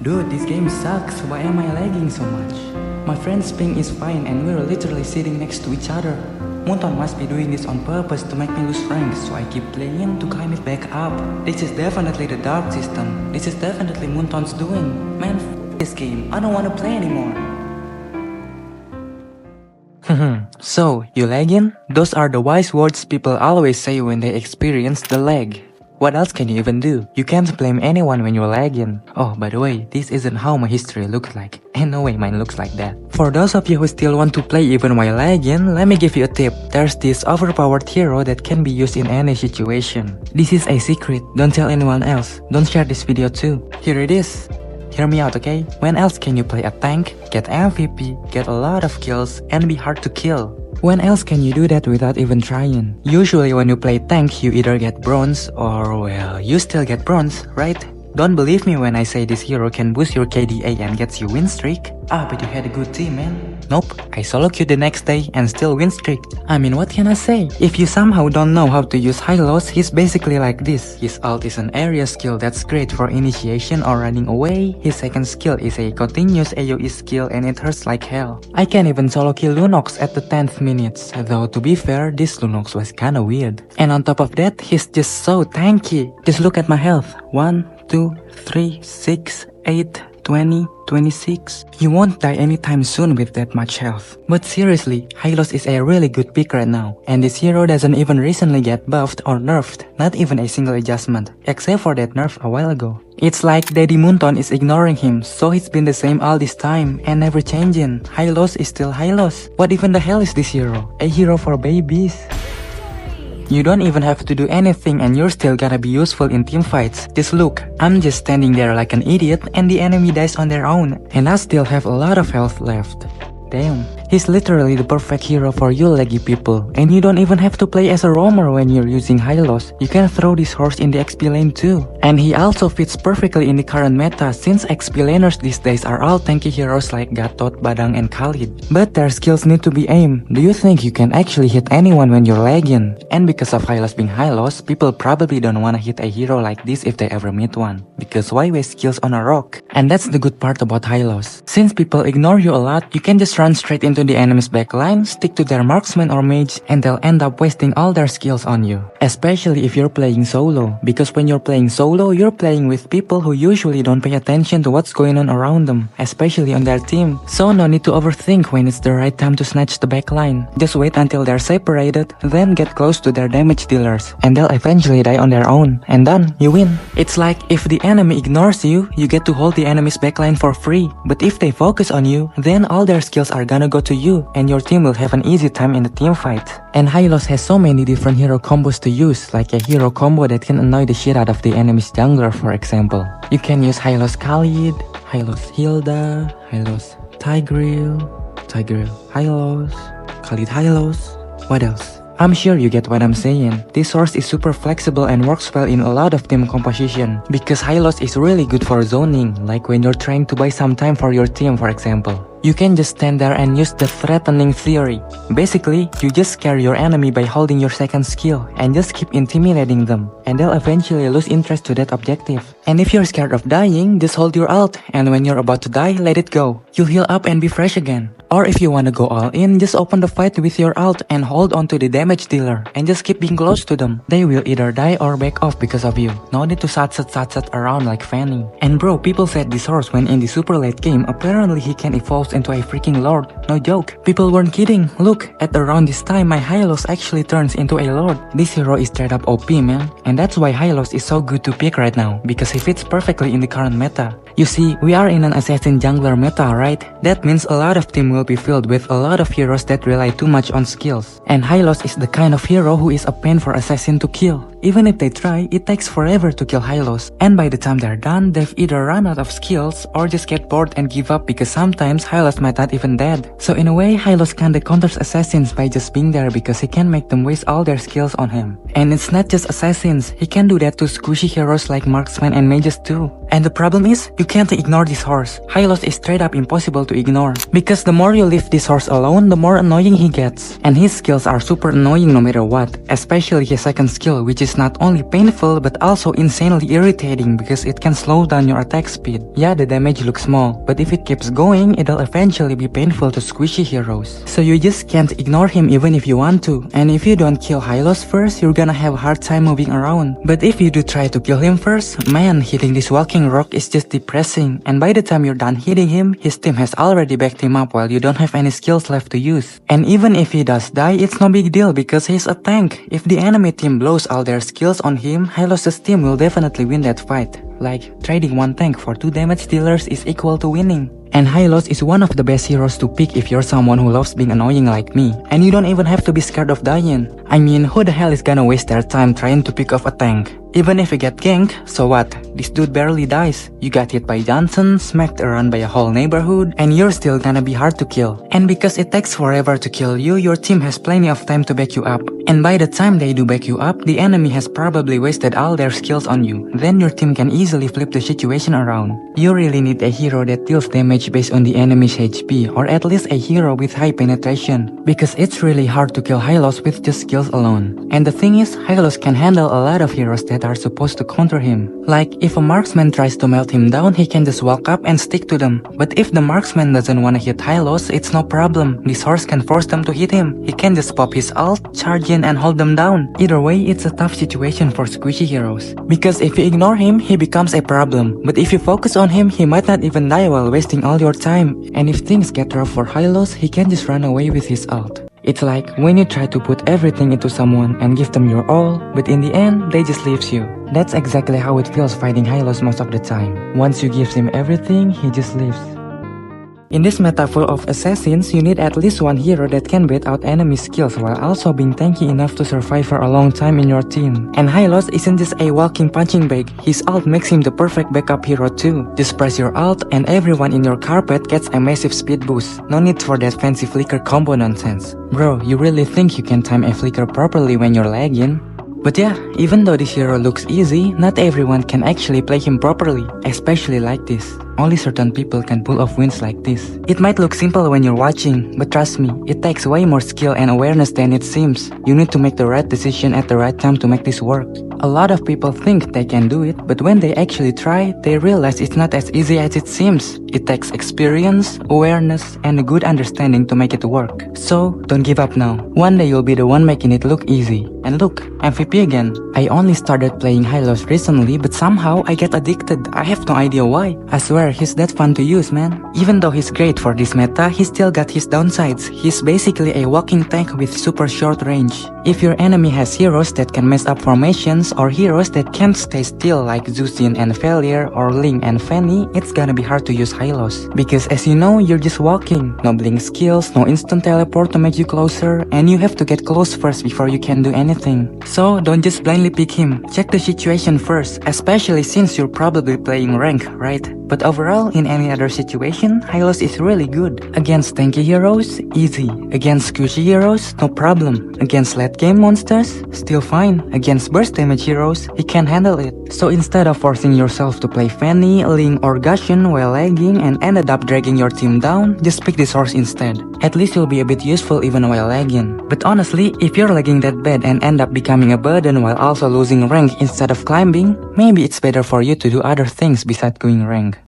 Dude, this game sucks. Why am I lagging so much? My friend's ping is fine and we're literally sitting next to each other. Moonton must be doing this on purpose to make me lose rank, so I keep playing to climb it back up. This is definitely the dark system. This is definitely Moonton's doing. Man, f this game. I don't wanna play anymore. So, you lagging? Those are the wise words people always say when they experience the lag. What else can you even do? You can't blame anyone when you're lagging. Oh, by the way, this isn't how my history looks like. And no way mine looks like that. For those of you who still want to play even while lagging, let me give you a tip. There's this overpowered hero that can be used in any situation. This is a secret. Don't tell anyone else. Don't share this video too. Here it is. Hear me out, okay? When else can you play a tank, get MVP, get a lot of kills, and be hard to kill? When else can you do that without even trying? Usually when you play tank, you either get bronze or, well, you still get bronze, right? Don't believe me when I say this hero can boost your KDA and gets you win streak? Ah, but you had a good team, man. Nope, I solo queued the next day and still win streaked. I mean, what can I say? If you somehow don't know how to use Hylos, he's basically like this. His ult is an area skill that's great for initiation or running away. His second skill is a continuous AoE skill and it hurts like hell. I can't even solo kill Lunox at the 10th minutes, though to be fair, this Lunox was kinda weird. And on top of that, he's just so tanky. Just look at my health. 1, 2, 3, 6, 8, 20, 26. You won't die anytime soon with that much health. But seriously, Hylos is a really good pick right now. And this hero doesn't even recently get buffed or nerfed. Not even a single adjustment. Except for that nerf a while ago. It's like Daddy Moonton is ignoring him, so he's been the same all this time and never changing. Hylos is still Hylos. What even the hell is this hero? A hero for babies? You don't even have to do anything and you're still gonna be useful in teamfights. Just look, I'm just standing there like an idiot and the enemy dies on their own. And I still have a lot of health left. Damn. He's literally the perfect hero for you laggy people. And you don't even have to play as a roamer when you're using Hylos. You can throw this horse in the XP lane too. And he also fits perfectly in the current meta since XP laners these days are all tanky heroes like Gatot, Badang, and Khalid. But their skills need to be aimed. Do you think you can actually hit anyone when you're lagging? And because of Hylos being Hylos, people probably don't wanna hit a hero like this if they ever meet one. Because why waste skills on a rock? And that's the good part about Hylos. Since people ignore you a lot, you can just run straight into the enemy's backline, stick to their marksman or mage, and they'll end up wasting all their skills on you. Especially if you're playing solo, because when you're playing solo, you're playing with people who usually don't pay attention to what's going on around them, especially on their team. So no need to overthink when it's the right time to snatch the backline. Just wait until they're separated, then get close to their damage dealers, and they'll eventually die on their own, and done, you win. It's like if the enemy ignores you, you get to hold the enemy's backline for free, but if they focus on you, then all their skills are gonna go to you, and your team will have an easy time in the team fight. And Hylos has so many different hero combos to use, like a hero combo that can annoy the shit out of the enemy's jungler, for example. You can use Hylos Khalid, Hylos Hilda, Hylos Tigreal, Tigreal Hylos, Khalid Hylos. What else? I'm sure you get what I'm saying. This source is super flexible and works well in a lot of team composition. Because Hylos is really good for zoning, like when you're trying to buy some time for your team, for example. You can just stand there and use the threatening theory. Basically, you just scare your enemy by holding your second skill and just keep intimidating them, and they'll eventually lose interest to that objective. And if you're scared of dying, just hold your ult, and when you're about to die, let it go. You'll heal up and be fresh again. Or if you wanna go all in, just open the fight with your ult and hold on to the damage dealer and just keep being close to them. They will either die or back off because of you. No need to sat around like Fanny. And bro, people said this horse when in the super late game, apparently he can evolve into a freaking lord. No joke. People weren't kidding. Look, at around this time my Hylos actually turns into a lord. This hero is straight up OP, man. And that's why Hylos is so good to pick right now, because he fits perfectly in the current meta. You see, we are in an assassin jungler meta, right? That means a lot of team will be filled with a lot of heroes that rely too much on skills. And Hylos is the kind of hero who is a pain for assassin to kill. Even if they try, it takes forever to kill Hylos. And by the time they're done, they've either run out of skills or just get bored and give up because sometimes Hylos might not even dead. So in a way, Hylos kinda counters assassins by just being there because he can make them waste all their skills on him. And it's not just assassins, he can do that to squishy heroes like marksmen and mages too. And the problem is, you can't ignore this horse. Hylos is straight up impossible to ignore. Because the more you leave this horse alone, the more annoying he gets. And his skills are super annoying no matter what. Especially his second skill, which is not only painful but also insanely irritating because it can slow down your attack speed. Yeah, the damage looks small, but if it keeps going, it'll eventually be painful to squishy heroes. So you just can't ignore him even if you want to. And if you don't kill Hylos first, you're gonna have a hard time moving around. But if you do try to kill him first, man, hitting this walking rock is just depressing. And by the time you're done hitting him, his team has already backed him up while you don't have any skills left to use. And even if he does die, it's no big deal because he's a tank. If the enemy team blows all their skills on him, Hylos' team will definitely win that fight. Like, trading one tank for 2 damage dealers is equal to winning. And Hylos is one of the best heroes to pick if you're someone who loves being annoying like me. And you don't even have to be scared of dying. I mean, who the hell is gonna waste their time trying to pick off a tank? Even if you get ganked, so what? This dude barely dies. You got hit by Johnson, smacked around by a whole neighborhood, and you're still gonna be hard to kill. And because it takes forever to kill you, your team has plenty of time to back you up. And by the time they do back you up, the enemy has probably wasted all their skills on you. Then your team can easily flip the situation around. You really need a hero that deals damage based on the enemy's HP, or at least a hero with high penetration. Because it's really hard to kill Hylos with just skills alone. And the thing is, Hylos can handle a lot of heroes that are supposed to counter him. Like, if a marksman tries to melt him down, he can just walk up and stick to them. But if the marksman doesn't wanna hit Hylos, it's no problem. This horse can force them to hit him. He can just pop his ult, charge in and hold them down. Either way, it's a tough situation for squishy heroes. Because if you ignore him, he becomes a problem. But if you focus on him, he might not even die while wasting all your time. And if things get rough for Hylos, he can just run away with his ult. It's like when you try to put everything into someone and give them your all, but in the end, they just leaves you. That's exactly how it feels fighting Hylos most of the time. Once you give him everything, he just leaves. In this meta full of assassins, you need at least one hero that can bait out enemy skills while also being tanky enough to survive for a long time in your team. And Hylos isn't just a walking punching bag, his ult makes him the perfect backup hero too. Just press your ult and everyone in your carpet gets a massive speed boost. No need for that fancy flicker combo nonsense. Bro, you really think you can time a flicker properly when you're lagging? But yeah, even though this hero looks easy, not everyone can actually play him properly, especially like this. Only certain people can pull off wins like this. It might look simple when you're watching, but trust me, it takes way more skill and awareness than it seems. You need to make the right decision at the right time to make this work. A lot of people think they can do it, but when they actually try, they realize it's not as easy as it seems. It takes experience, awareness, and a good understanding to make it work. So, don't give up now. One day you'll be the one making it look easy. And look, MVP again. I only started playing Hylos recently, but somehow I get addicted. I have no idea why. I swear, he's that fun to use, man. Even though he's great for this meta, he still got his downsides. He's basically a walking tank with super short range. If your enemy has heroes that can mess up formations, or heroes that can't stay still like Zucian and Valier or Ling and Fanny, it's gonna be hard to use Hylos. Because as you know, you're just walking. No blink skills, no instant teleport to make you closer, and you have to get close first before you can do anything. So don't just blindly pick him. Check the situation first, especially since you're probably playing rank, right? But overall, in any other situation, Hylos is really good. Against tanky heroes, easy. Against squishy heroes, no problem. Against late game monsters, still fine. Against burst damage heroes, he can handle it. So instead of forcing yourself to play Fanny, Ling or Gusion while lagging and ended up dragging your team down, just pick this horse instead. At least you'll be a bit useful even while lagging. But honestly, if you're lagging that bad and end up becoming a burden while also losing rank instead of climbing, maybe it's better for you to do other things besides going rank.